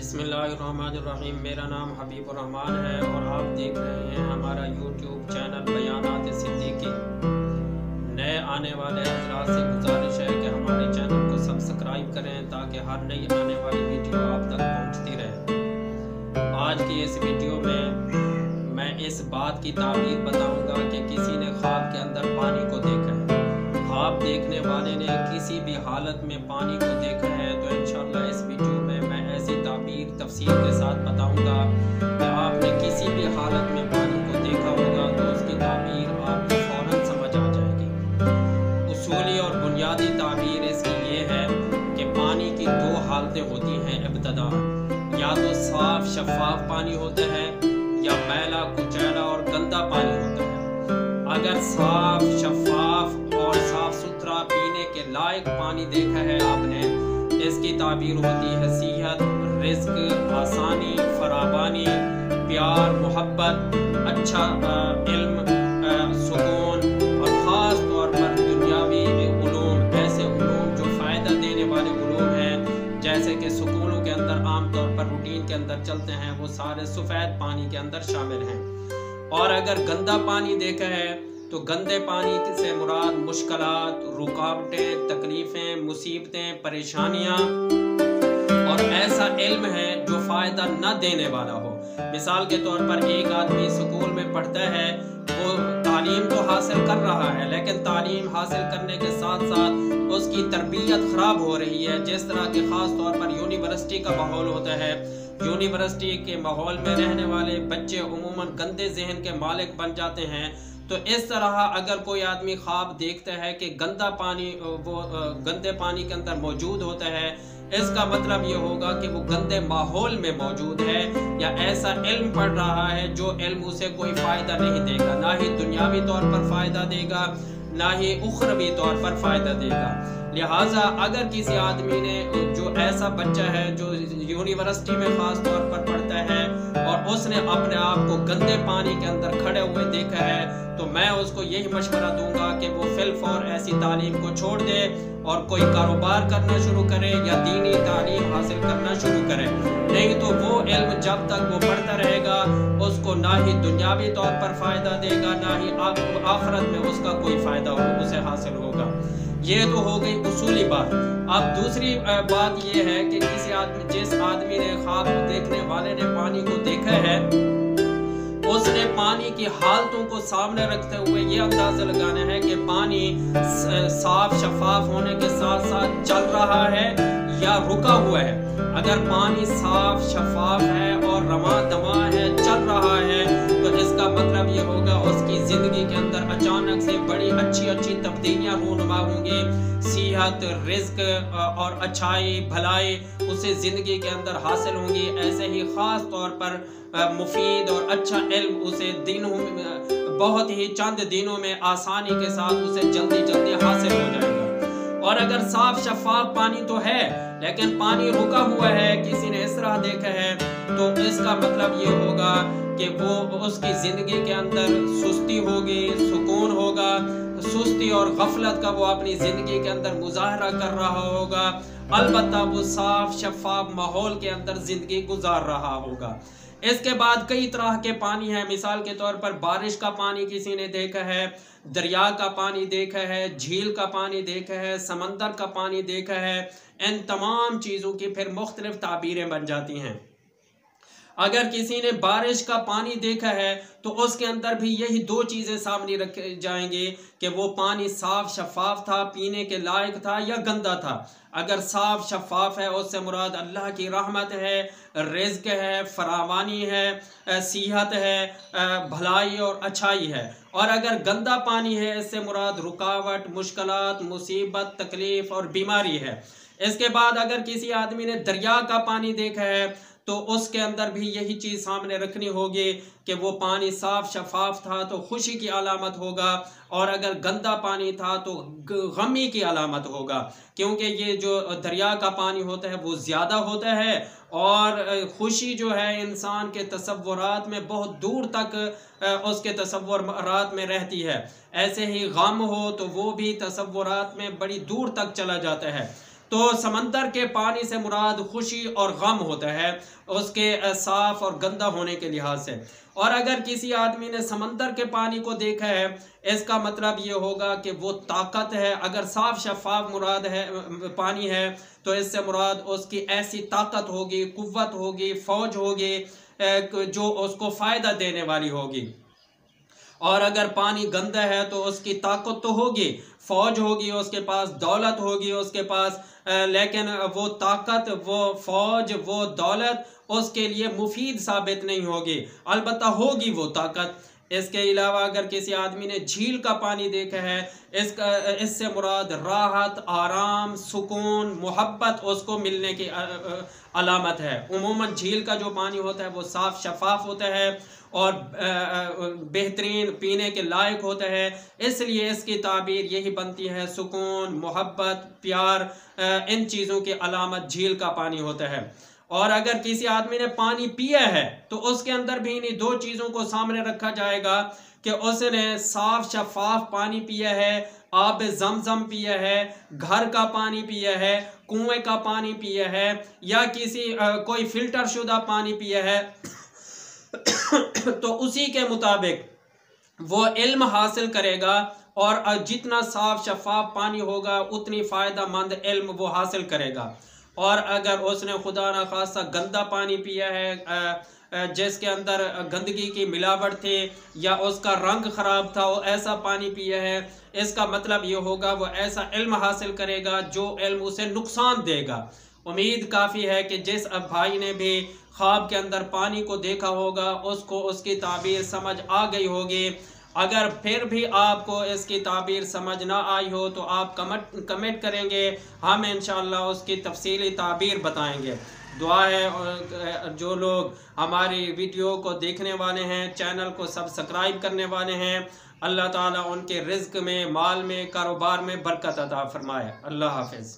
बिस्मिल्लाहिर्रहमानिर्रहीम। मेरा नाम हबीबुर्रहमान है और आप देख रहे हैं हमारा यूट्यूब चैनल बयानात सिद्दीकी। नए आने वाले हज़रात से गुजारिश है कि हमारे चैनल को सब्सक्राइब करें ताकि हर नई आने वाली वीडियो आप तक पहुंचती रहे। आज की इस वीडियो में मैं इस बात की ताबीर बताऊंगा कि किसी ने ख्वाब के अंदर पानी को देखा है। ख्वाब देखने वाले ने किसी भी हालत में पानी को देखा है तो इंशाअल्लाह इस वीडियो में मैं ऐसी ताबीर तफसील के साथ बताऊंगा कि आपने किसी भी हालत में पानी को देखा होगा तो उसकी ताबीर आपको फौरन समझ आ जाएगी। उसूली और बुनियादी ताबीर इसकी ये है कि पानी की दो हालतें होती हैं इब्तदा, या तो साफ शफाफ पानी होता है या मैला कुचैला और गंदा पानी होता है। अगर साफ शफाफ और साफ सुथरा पीने के लायक पानी देखा है आपने, इसकी ताबीर होती है सेहत, रिज्क, आसानी, फरावानी, प्यार, मोहब्बत, अच्छा इल्म, सुकून और ख़ास तौर पर दुनियावी उलूम, ऐसे उलूम जो फ़ायदा देने वाले उलूम हैं जैसे कि स्कूलों के अंदर आमतौर पर रूटीन के अंदर चलते हैं, वो सारे सफ़ेद पानी के अंदर शामिल हैं। और अगर गंदा पानी देखा है तो गंदे पानी से मुराद मुश्किलात, रुकावटें, तकलीफ़ें, मुसीबतें, परेशानियाँ और ऐसा इल्म है जो फ़ायदा न देने वाला हो। मिसाल के तौर पर एक आदमी स्कूल में पढ़ता है, वो तालीम तो हासिल कर रहा है लेकिन तालीम हासिल करने के साथ साथ उसकी तरबियत ख़राब हो रही है। जिस तरह के ख़ास तौर पर यूनिवर्सिटी का माहौल होता है, यूनिवर्सिटी के माहौल में रहने वाले बच्चे उमूमन गंदे जहन के मालिक बन जाते हैं। तो इस तरह अगर कोई आदमी ख्वाब देखता है कि गंदा पानी वो गंदे पानी के अंदर मौजूद होता है, इसका मतलब ये होगा कि वो गंदे माहौल में मौजूद है या ऐसा इल्म पढ़ रहा है जो इल्म उसे कोई फ़ायदा नहीं देगा, ना ही दुनियावी तौर पर फ़ायदा देगा ना ही उखरवी तौर पर फ़ायदा देगा। लिहाजा अगर किसी आदमी ने, जो ऐसा बच्चा है जो यूनिवर्सिटी में ख़ास तौर पर पढ़ता है और उसने अपने आप को गंदे पानी के अंदर खड़े हुए देखा है, तो मैं उसको यही मशवरा दूंगा कि वो फिलफौर ऐसी तालीम को छोड़ दे और कोई कारोबार करना शुरू करे या दीनी तालीम हासिल करना शुरू करे। नहीं तो वो इल्म जब तक वो पढ़ता रहेगा उसको ना ही दुनियावी तौर पर फ़ायदा देगा ना ही आखिरत में उसका कोई फ़ायदा उसे हासिल होगा। ये तो हो गई उसूली बात। अब दूसरी बात ये है कि जिस आदमी ने ख्वाब देखने वाले ने पानी को देखा है, उसने पानी की हालतों को सामने रखते हुए ये अंदाजा लगाना है कि पानी साफ शफाफ होने के साथ साथ चल रहा है या रुका हुआ है। अगर पानी साफ शफाफ है और रमा दमा है, चल रहा है, तो इसका मतलब ये होगा उसकी ज़िंदगी के अंदर अचानक से बड़ी अच्छी अच्छी तब्दीलियाँ रूनुमा होंगी। सेहत, रिज्क और अच्छाई, भलाई उसे ज़िंदगी के अंदर हासिल होंगी। ऐसे ही ख़ास तौर पर मुफीद और अच्छा इल्म उसे दिनों में, बहुत ही चंद दिनों में आसानी के साथ उसे जल्दी जल्दी हासिल हो जाएगा। और अगर साफ शफाफ पानी तो है लेकिन पानी रुका हुआ है, किसी ने इस तरह देखा है, तो इसका मतलब ये होगा कि वो उसकी ज़िंदगी के अंदर सुस्ती होगी, सुकून होगा, सुस्ती और गफलत का वो अपनी ज़िंदगी के अंदर मुजाहरा कर रहा होगा। अलबत्ता वो साफ शफाफ माहौल के अंदर ज़िंदगी गुजार रहा होगा। इसके बाद कई तरह के पानी है। मिसाल के तौर पर बारिश का पानी किसी ने देखा है, दरिया का पानी देखा है, झील का पानी देखा है, समंदर का पानी देखा है। इन तमाम चीज़ों की फिर मुख्तलिफ ताबीरें बन जाती हैं। अगर किसी ने बारिश का पानी देखा है तो उसके अंदर भी यही दो चीज़ें सामने रखे जाएंगी कि वो पानी साफ शफाफ था, पीने के लायक था या गंदा था। अगर साफ शफाफ है उससे मुराद अल्लाह की रहमत है, रिज़्क है, फरावानी है, सेहत है, भलाई और अच्छाई है। और अगर गंदा पानी है इससे मुराद रुकावट, मुश्किलात, मुसीबत, तकलीफ़ और बीमारी है। इसके बाद अगर किसी आदमी ने दरिया का पानी देखा है तो उसके अंदर भी यही चीज़ सामने रखनी होगी कि वो पानी साफ शफाफ था तो खुशी की अलामत होगा, और अगर गंदा पानी था तो गमी की अलामत होगा, क्योंकि ये जो दरिया का पानी होता है वो ज़्यादा होता है और खुशी जो है इंसान के तसव्वुरात में बहुत दूर तक उसके तसव्वुरात में रहती है। ऐसे ही गम हो तो वो भी तसव्वुरात में बड़ी दूर तक चला जाता है। तो समंदर के पानी से मुराद खुशी और गम होता है, उसके साफ और गंदा होने के लिहाज से। और अगर किसी आदमी ने समंदर के पानी को देखा है, इसका मतलब ये होगा कि वो ताकत है। अगर साफ शफाफ मुराद है पानी है, तो इससे मुराद उसकी ऐसी ताकत होगी, कुव्वत होगी, फौज होगी जो उसको फ़ायदा देने वाली होगी। और अगर पानी गंदा है तो उसकी ताकत तो होगी, फौज होगी, उसके पास दौलत होगी उसके पास, लेकिन वो ताकत, वो फौज, वो दौलत उसके लिए मुफीद साबित नहीं होगी, अलबत्ता होगी वो ताकत। इसके अलावा अगर किसी आदमी ने झील का पानी देखा है, इससे मुराद राहत, आराम, सुकून, मोहब्बत उसको मिलने की अलामत है। उमूमन झील का जो पानी होता है वो साफ शफाफ होता है और बेहतरीन पीने के लायक होता है, इसलिए इसकी ताबीर यही बनती है, सुकून, मोहब्बत, प्यार, इन चीज़ों की अलामत झील का पानी होता है। और अगर किसी आदमी ने पानी पिया है तो उसके अंदर भी इन्हीं दो चीज़ों को सामने रखा जाएगा कि उसने साफ शफाफ पानी पिया है, आब जमजम पिया है, घर का पानी पिया है, कुएं का पानी पिया है, या किसी कोई फिल्टर शुदा पानी पिया है तो उसी के मुताबिक वो इल्म हासिल करेगा, और जितना साफ शफाफ पानी होगा उतनी फ़ायदा मंद इल्म वो हासिल करेगा। और अगर उसने खुदा न खासा गंदा पानी पिया है जिसके अंदर गंदगी की मिलावट थी या उसका रंग ख़राब था, वो ऐसा पानी पिया है, इसका मतलब ये होगा वो ऐसा इल्म हासिल करेगा जो इल्म उसे नुकसान देगा। उम्मीद काफ़ी है कि जिस भाई ने भी ख्वाब के अंदर पानी को देखा होगा उसको उसकी ताबीर समझ आ गई होगी। अगर फिर भी आपको इसकी ताबीर समझ ना आई हो तो आप कमेंट करेंगे, हम इंशाअल्लाह उसकी तफसीली ताबीर बताएंगे। दुआ है जो लोग हमारी वीडियो को देखने वाले हैं, चैनल को सब्सक्राइब करने वाले हैं, अल्लाह ताला उनके रिज़्क़ में, माल में, कारोबार में बरकत अता फरमाए। अल्लाह हाफ़िज़।